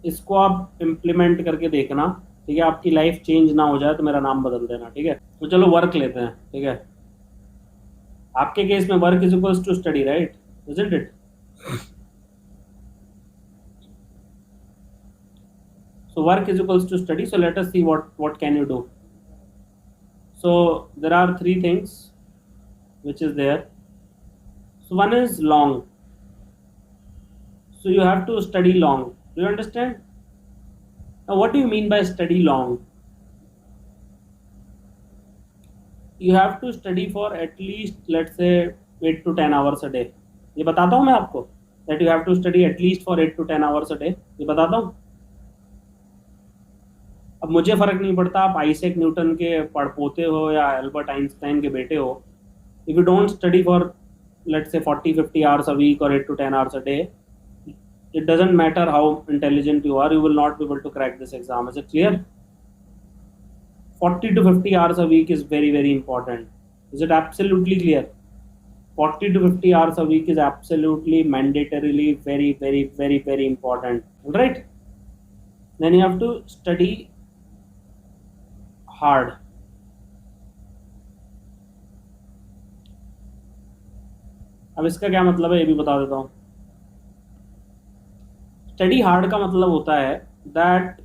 इसको आप इम्प्लीमेंट करके देखना, ठीक है। आपकी लाइफ चेंज ना हो जाए तो मेरा नाम बदल देना, ठीक है। तो चलो वर्क लेते हैं, ठीक है। आपके केस में work is equals to study, right? Isn't it? So work is equals to study. So let us see what can you do. So there are three things which is there. So one is long. So you have to study long. Do you understand? Now what do you mean by study long? You have to study for at least, let's say, 8 to 10 hours a day. ये बताता हूँ मैं आपको, that you have to study at least for 8 to 10 hours a day. ये बताता हूँ। अब मुझे फर्क नहीं पड़ता आप आइजैक न्यूटन के पड़पोते हो या एल्बर्ट आइंस्टाइन के बेटे हो। If you don't study for, let's say, 40-50 hours a week or 8 to 10 hours a day, it doesn't matter how intelligent you are, you will not be able to crack this exam. Is it clear? 40 to 50 hours a week is very, very important. Is it absolutely clear? 40 to 50 hours a week is absolutely mandatorily very, very, very, very important. All right? Then you have to study hard. अब इसका क्या मतलब है ये भी बता देता हूँ। स्टडी हार्ड का मतलब होता है दैट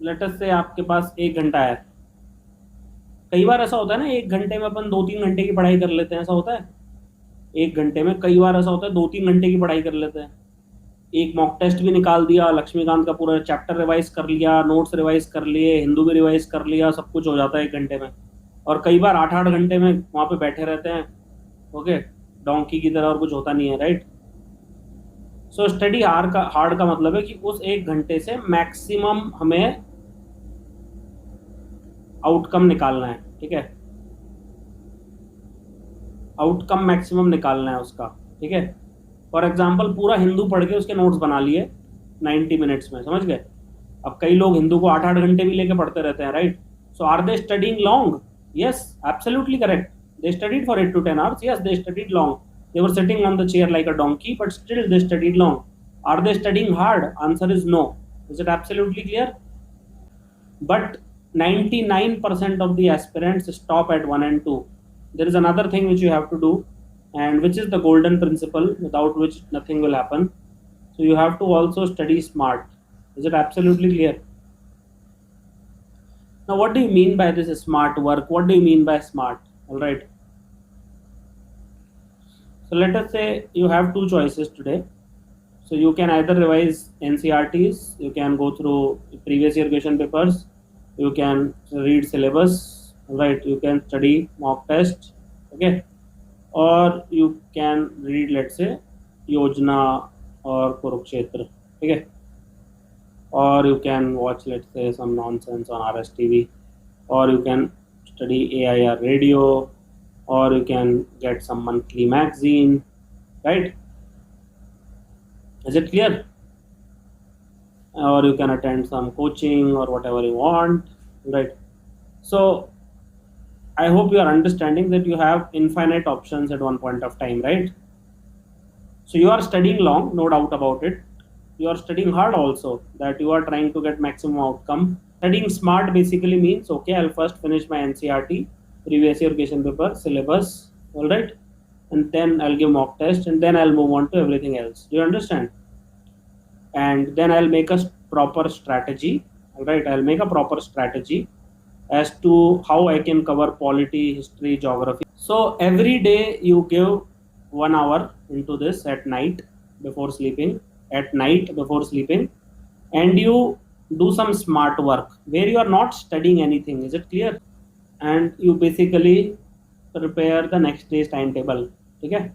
लेट अस से आपके पास 1 घंटा है। कई बार ऐसा होता है ना, 1 घंटे में अपन 2-3 घंटे की पढ़ाई कर लेते हैं, ऐसा होता है। 1 घंटे में कई बार ऐसा होता है 2-3 घंटे की पढ़ाई कर लेते हैं। एक मॉक टेस्ट भी निकाल दिया, लक्ष्मीकांत का पूरा चैप्टर रिवाइज कर लिया, नोट्स रिवाइज कर लिए, हिंदू भी रिवाइज कर लिया, सब कुछ हो जाता है 1 घंटे में। और कई बार 8-8 घंटे में वहां पे बैठे रहते हैं, ओके, डोंकी की तरह, और कुछ होता नहीं है, राइट? सो स्टडी हार्ड का मतलब है कि उस 1 घंटे से मैक्सिमम हमें आउटकम निकालना है, ठीक है। आउटकम मैक्सिमम निकालना है उसका, ठीक है। फॉर एग्जाम्पल पूरा हिंदू पढ़ के उसके नोट्स बना लिए 90 मिनट्स में, समझ गए? अब कई लोग हिंदू को 8-8 घंटे भी लेके पढ़ते रहते हैं, right? So are they studying long? Yes, absolutely correct. They studied for 8 to 10 hours. Yes, they studied long. They were sitting on the chair like a donkey, but still they studied long. Are they studying hard? Answer is no. Is it absolutely clear? But 99% of the aspirants stop at 1 and 2. There is another thing which you have to do, and which is the golden principle, without which nothing will happen. So you have to also study smart. Is it absolutely clear? Now, what do you mean by this smart work? What do you mean by smart? All right. So let us say you have two choices today. So you can either revise NCRTs, you can go through previous year question papers, you can read syllabus, right? You can study mock test, okay, or you can read, let's say, Yojana or Kurukshetra, okay, or you can watch, let's say, some nonsense on RSTV, or you can study AIR radio, or you can get some monthly magazine, right? Is it clear? Or you can attend some coaching or whatever you want, right? So I hope you are understanding that you have infinite options at one point of time, right? So you are studying long, no doubt about it. You are studying hard also, that you are trying to get maximum outcome. Studying smart basically means, okay, I'll first finish my NCRT, previous year question paper, syllabus, all right, and then I'll give mock test, and then I'll move on to everything else. Do you understand? And then I'll make a proper strategy, all right, I'll make a proper strategy as to how I can cover polity, history, geography. So every day you give 1 hour into this at night before sleeping, and you do some smart work where you are not studying anything. Is it clear? And you basically prepare the next day's timetable, okay?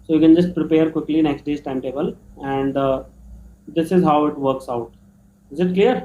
So you can just prepare quickly next day's timetable, and this is how it works out. Is it clear?